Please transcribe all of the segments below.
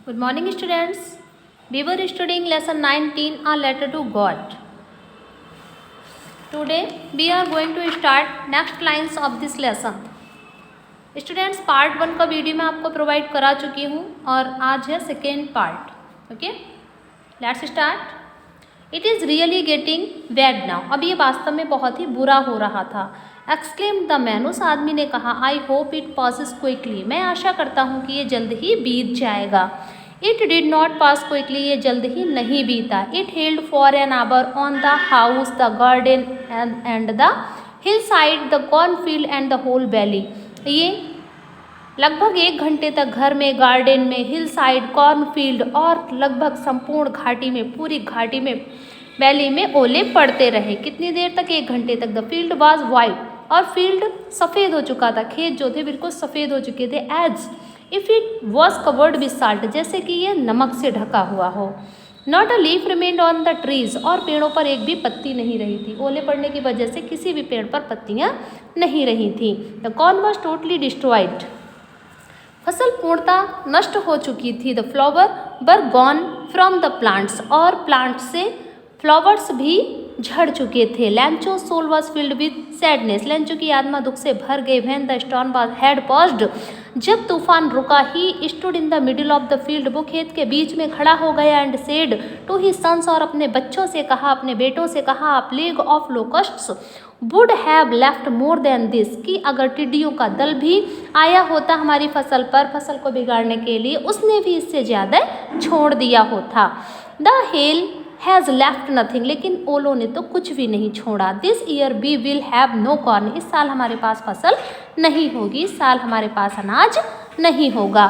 Good morning, students. We were studying lesson 19, A Letter to God. Today, we are going to start next lines of this lesson. Students, part 1 का video मैं आपको provide करा चुकी हूँ और आज है second part. Okay, let's start. It is really getting bad now. अब ये वास्तव में बहुत ही बुरा हो रहा था. Exclaimed the man. उस आदमी ने कहा, I hope it passes quickly. मैं आशा करता हूँ कि ये जल्द ही बीत जाएगा. It did not pass quickly. ये जल्द ही नहीं बीता. It held for an hour on the house, the garden and the hillside, the cornfield and the whole valley. ये लगभग 1 घंटे तक घर में, गार्डन में, हिल साइड, कॉर्नफील्ड और लगभग संपूर्ण घाटी में, पूरी घाटी में, वैली में ओले पड़ते रहे. कितनी देर तक? 1 घंटे तक. The field was white. और फील्ड सफ़ेद हो चुका था. खेत जो थे बिल्कुल सफ़ेद हो चुके थे. As if it was covered with salt. जैसे कि ये नमक से ढका हुआ हो. Not a leaf remained on the trees. और पेड़ों पर एक भी पत्ती नहीं रही थी. ओले पड़ने की वजह से किसी भी पेड़ पर पत्तियाँ नहीं रही थी. The corn was totally destroyed. फसल पूर्णतः नष्ट हो चुकी थी. The flower were gone from the plants. और प्लांट से फ्लावर्स भी झड़ चुके थे. Lencho soul was filled with sadness. Lencho की आत्मा दुख से भर गई. When the storm was had paused. जब तूफान रुका. He stood in the middle of the field. वो खेत के बीच में खड़ा हो गया. And said to his sons. और अपने बच्चों से कहा, अपने बेटों से कहा, plague of locusts would have left more than this. कि अगर टिड्डियों का दल भी आया होता हमारी फसल पर, फसल को बिगाड़ने के लिए, उसने भी इससे ज़्यादा छोड़ दिया होता. The hail has left nothing. लेकिन ओलों ने तो कुछ भी नहीं छोड़ा. This year we will have no corn. इस साल हमारे पास फसल नहीं होगी. इस साल हमारे पास अनाज नहीं होगा.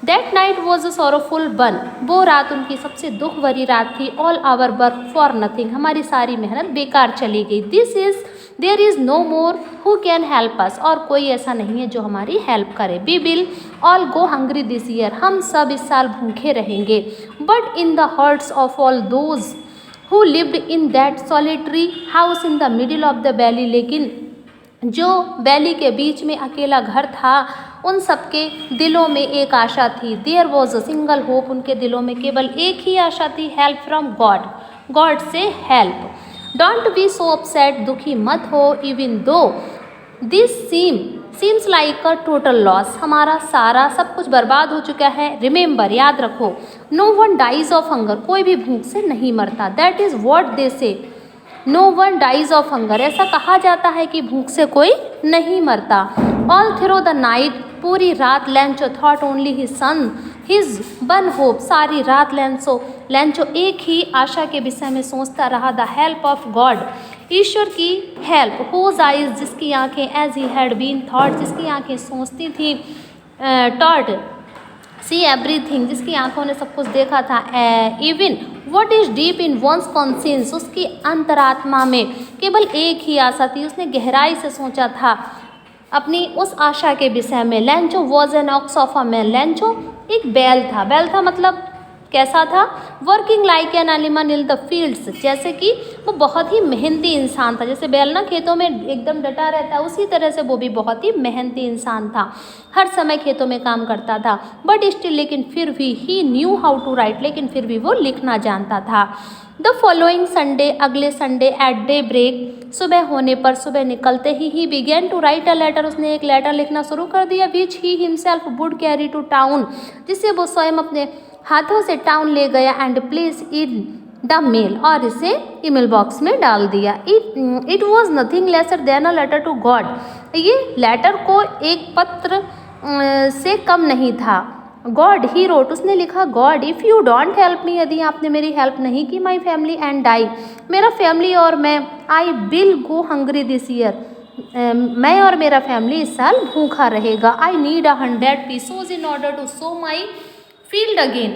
That night was a sorrowful one. वो रात उनकी सबसे दुख भरी रात थी. All our work for nothing. हमारी सारी मेहनत बेकार चली गई. There is no more who can help us. और कोई ऐसा नहीं है जो हमारी हेल्प करे. We will all go hungry this year. हम सब इस साल भूखे रहेंगे. But in the hearts of all those who lived in that solitary house in the middle of the valley. लेकिन जो वैली के बीच में अकेला घर था, उन सबके दिलों में एक आशा थी. There was a single hope. उनके दिलों में केवल एक ही आशा थी. Help from God. गॉड से help. Don't be so upset. दुखी मत हो. Even though this seems like a total loss. हमारा सारा सब कुछ बर्बाद हो चुका है. रिमेंबर, याद रखो, no one dies of hunger. कोई भी भूख से नहीं मरता. That is what they say. No one dies of hunger. ऐसा कहा जाता है कि भूख से कोई नहीं मरता. All through the night. पूरी रात लैंचो thought only his son, his one hope. सारी रात लैंचो एक ही आशा के विषय में सोचता रहा. The help of God. ईश्वर की हेल्प. Whose eyes. जिसकी आंखें, as he had been thought. जिसकी आंखें सोचती थी. Taught see everything. जिसकी आंखों ने सब कुछ देखा था. Even what is deep in one's conscience. उसकी अंतरात्मा में केवल एक ही आशा थी. उसने गहराई से सोचा था अपनी उस आशा के विषय में. लैंचो was an ox of a man. लैंचो एक बैल था. बैल था मतलब कैसा था? Working like an animal in the fields. जैसे कि वो बहुत ही मेहनती इंसान था. जैसे बैल ना खेतों में एकदम डटा रहता है, उसी तरह से वो भी बहुत ही मेहनती इंसान था. हर समय खेतों में काम करता था. बट स्टिल, लेकिन फिर भी, he knew how to write. लेकिन फिर भी वो लिखना जानता था. The following Sunday. अगले संडे एट डे ब्रेक. सुबह होने पर, सुबह निकलते ही began to write a letter. उसने एक लेटर लिखना शुरू कर दिया. Which he himself would carry to town. जिसे वो स्वयं अपने हाथों से टाउन ले गया. And place in the mail. और इसे ईमेल बॉक्स में डाल दिया. It was nothing lesser than a letter to God. ये लेटर को एक पत्र से कम नहीं था. God, he wrote. उसने लिखा, God if you don't help me. यदि आपने मेरी हेल्प नहीं की, माई फैमिली एंड आई. मेरा फैमिली और मैं, I will go hungry this year. मैं और मेरा फैमिली इस साल भूखा रहेगा. I need 100 pesos in order to sow my field again.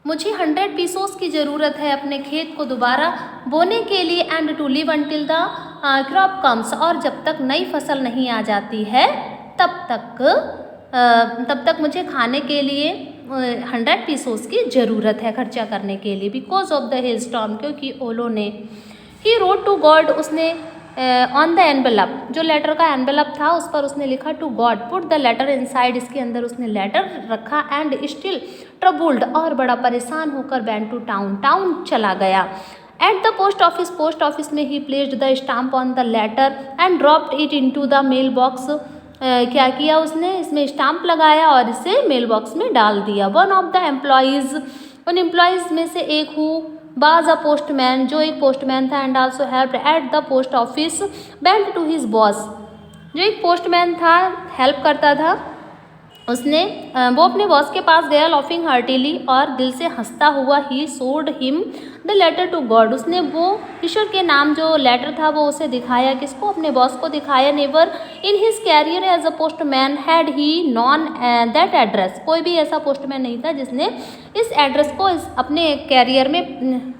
मुझे 100 पीसोस की ज़रूरत है अपने खेत को दोबारा बोने के लिए. And to live until the crop comes. और जब तक नई फसल नहीं आ जाती है तब तक मुझे खाने के लिए 100 पीसोस की ज़रूरत है खर्चा करने के लिए. Because of the hail storm. क्योंकि ओलों ने. He wrote to God. उसने ऑन द एनवेलप, जो लेटर का एनवेलप था उस पर उसने लिखा to God, put the letter inside, इसके अंदर उसने लेटर रखा, एंड स्टिल ट्रबल्ड, और बड़ा परेशान होकर वेंट टू टाउन, टाउन चला गया। At the post office, post office में he placed the stamp on the letter and dropped it into the mail box, क्या किया उसने, इसमें स्टाम्प लगाया और इसे मेल बॉक्स में डाल दिया। वन ऑफ द एम्प्लॉयज़, उन एम्प्लॉयज़ में से एक हु वाज अ पोस्टमैन, जो एक पोस्टमैन था, and also helped at the post office, went to his boss, जो एक पोस्टमैन था, हेल्प करता था, उसने वो अपने बॉस के पास गया, लॉफिंग हार्टिली, और दिल से हंसता हुआ, he showed him the letter to God, उसने वो ईश्वर के नाम जो लेटर था वो उसे दिखाया, किसको, अपने बॉस को दिखाया। Never in his career as a postman had he known that address, कोई भी ऐसा पोस्टमैन नहीं था जिसने इस एड्रेस को अपने कैरियर में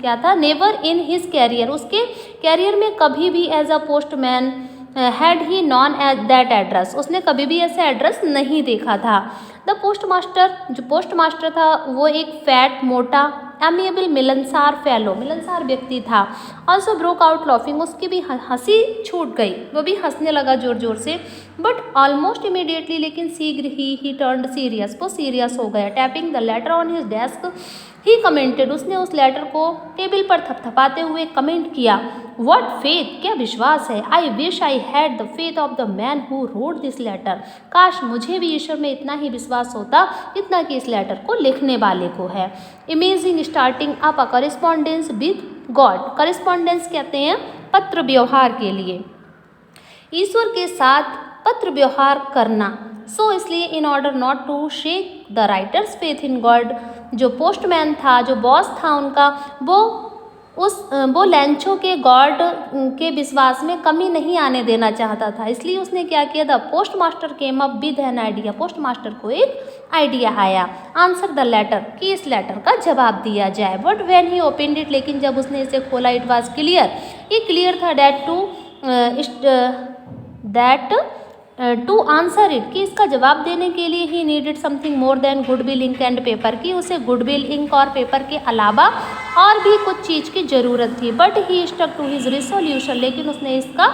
क्या था, नेवर इन हिज कैरियर, उसके कैरियर में कभी भी as a postman had he known at that address, उसने कभी भी ऐसा एड्रेस नहीं देखा था। द पोस्ट मास्टर, जो पोस्ट मास्टर था वो एक फैट, मोटा, एमिएबल, मिलनसार फेलो, मिलनसार व्यक्ति था। ऑल्सो ब्रोक आउट लॉफिंग, उसकी भी हंसी छूट गई, वो भी हंसने लगा ज़ोर ज़ोर से। बट ऑलमोस्ट इमीडिएटली, लेकिन शीघ्र ही टर्न्ड सीरियस, वो सीरियस हो गया। Tapping the later on his desk he commented, उसने उस लेटर को टेबल पर थपथपाते हुए कमेंट किया, व्हाट फेथ, क्या विश्वास है, I wish I had the faith of the man who wrote this letter, काश मुझे भी ईश्वर में इतना ही विश्वास होता जितना कि इस लेटर को लिखने वाले को है। Imaging starting up a correspondence with God, correspondence कहते हैं पत्र व्यवहार के लिए, ईश्वर के साथ पत्र व्यवहार करना। सो इसलिए in order not to shake the writer's faith in God, जो पोस्टमैन था, जो बॉस था उनका, वो लैंचो के गॉड के विश्वास में कमी नहीं आने देना चाहता था, इसलिए उसने क्या किया, the post master came up with an idea, post master को एक आइडिया आया, आंसर द लेटर, कि इस लेटर का जवाब दिया जाए। But when he opened it, लेकिन जब उसने इसे खोला, इट वाज क्लियर, ये क्लियर था, टू आंसर इट, कि इसका जवाब देने के लिए he needed something more than goodwill ink and paper, की उसे गुडविल इंक और पेपर के अलावा और भी कुछ चीज़ की ज़रूरत थी। But he stuck to his resolution, लेकिन उसने इसका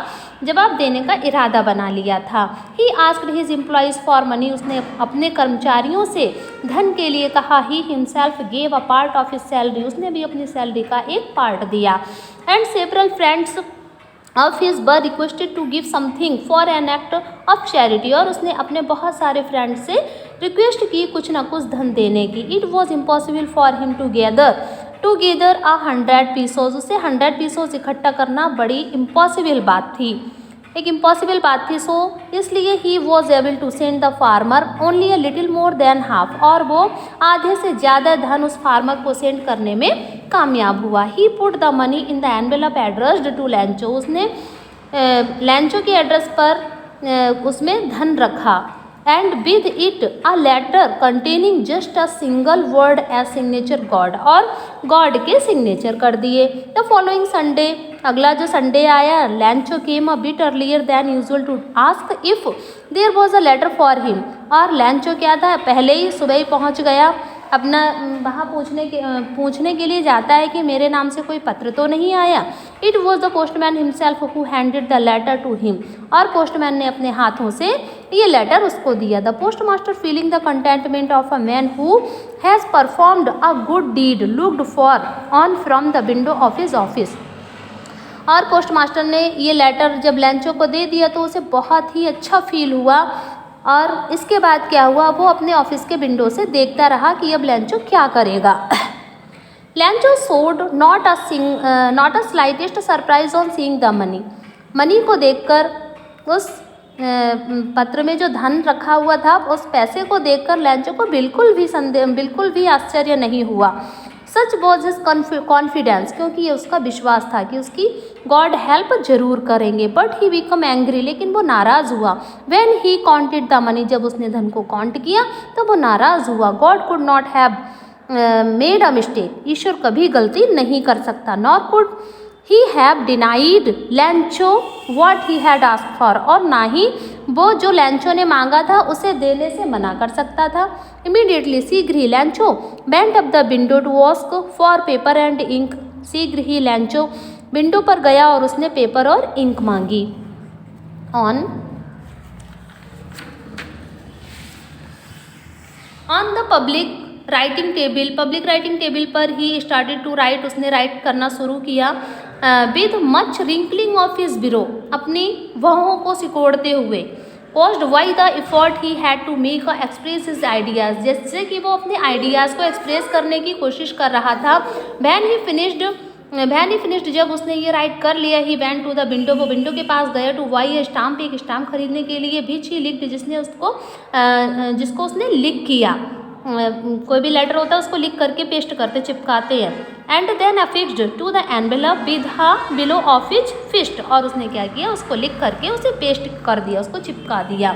जवाब देने का इरादा बना लिया था। He asked his employees for money, उसने अपने कर्मचारियों से धन के लिए कहा। He himself gave a part of his salary, उसने भी अपनी सैलरी का एक पार्ट दिया। And several friends of his were requested to give something for an act of charity, और उसने अपने बहुत सारे फ्रेंड से रिक्वेस्ट की कुछ ना कुछ धन देने की। It was impossible for him to gather 100 pesos, उसे 100 पीसोज इकट्ठा करना बड़ी इम्पॉसिबल बात थी, एक इम्पॉसिबल बात थी। सो इसलिए he was able to send the farmer only a little more than half, और वो आधे से ज़्यादा धन उस फार्मर को सेंड करने में कामयाब हुआ। He put the money in the envelope addressed to Lencho, उसने लैंचो के एड्रेस पर उसमें धन रखा। And with it a letter containing just a single word as signature God, और गॉड के सिग्नेचर कर दिए। द फॉलोइंग संडे, अगला जो संडे आया, Lencho came a bit earlier than usual to ask if there was a letter for him, और Lencho क्या था, पहले ही सुबह ही पहुंच गया, अपना वहाँ पूछने के लिए जाता है कि मेरे नाम से कोई पत्र तो नहीं आया। It was the postman himself who handed the letter to him, और पोस्टमैन ने अपने हाथों से ये लेटर उसको दिया। The postmaster feeling the contentment of a man who has performed a good deed looked for on from the window of his office, और postmaster ने ये लेटर जब लैंचो को दे दिया तो उसे बहुत ही अच्छा फील हुआ, और इसके बाद क्या हुआ, वो अपने ऑफिस के विंडो से देखता रहा कि अब लैंचो क्या करेगा। लैंचो सोड not a slightest surprise on seeing the money, money को देखकर, उस पत्र में जो धन रखा हुआ था उस पैसे को देखकर लैंचो को बिल्कुल भी आश्चर्य नहीं हुआ। सच वॉज हिज कॉन्फिडेंस, क्योंकि ये उसका विश्वास था कि उसकी गॉड हेल्प जरूर करेंगे। बट ही बिकम एंग्री, लेकिन वो नाराज़ हुआ। When he counted the money, जब उसने धन को काउंट किया तो वो नाराज़ हुआ। God could not have made a mistake, ईश्वर कभी गलती नहीं कर सकता। Nor could he have denied Lencho what he had asked for, और ना ही वो जो लैंचो ने मांगा था उसे देने से मना कर सकता था। इमीडिएटली, शीघ्र ही Lencho went up the window to ask for paper and ink, शीघ्र ही लैंचो विंडो पर गया और उसने पेपर और इंक मांगी। On the public writing table पर ही स्टार्टेड टू राइट, उसने राइट करना शुरू किया। With much wrinkling of his brow, अपनी बाहों को सिकोड़ते हुए। Caused by the effort he had to make express his ideas, जैसे कि वो अपने आइडियाज़ को एक्सप्रेस करने की कोशिश कर रहा था। वैन ही फिनिश्ड, जब उसने ये राइट कर लिया, ही वैन टू द विंडो, वो विंडो के पास गया। टू वाई स्टाम्प, एक स्टाम्प खरीदने के लिए। विच ही लिख्ड, जिसको उसने लिख किया। कोई भी लेटर होता है उसको लिख करके पेस्ट करते, चिपकाते हैं। And then affixed to the envelope with blow of his fist, और उसने क्या किया, उसको लिख करके उसे पेस्ट कर दिया, उसको चिपका दिया।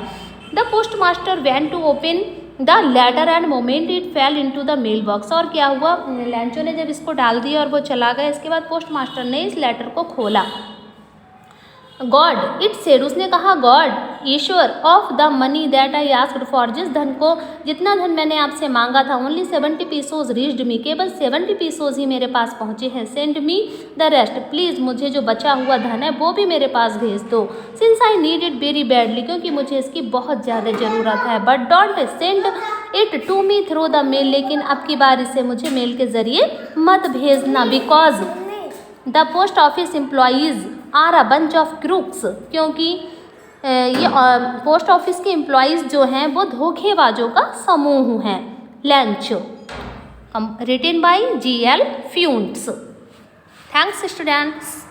The postmaster went to open the letter and moment it fell into the mail box, और क्या हुआ, लैंचो ने जब इसको डाल दिया और वो चला गया, इसके बाद पोस्ट मास्टर ने इस लेटर को खोला। गॉड इट सेड, उसने कहा, God Ishwar, of the money that I asked for, जितना धन मैंने आपसे मांगा था, ओनली 70 पीसोज रीच्ड मी, केवल 70 पीसोज ही मेरे पास पहुँचे हैं। Send me the rest, please मुझे जो बचा हुआ धन है वो भी मेरे पास भेज दो। Since I need it very badly, क्योंकि मुझे इसकी बहुत ज़्यादा ज़रूरत है। But don't send it to me through the mail, लेकिन अब की बार इसे मुझे मेल के ज़रिए मत भेजना। Because the post office employees are a bunch of crooks, क्योंकि ये पोस्ट ऑफिस के एम्प्लॉयज़ जो हैं वो धोखेबाजों का समूह हैं। Lencho, written by G.L. Fuentes. Thanks students.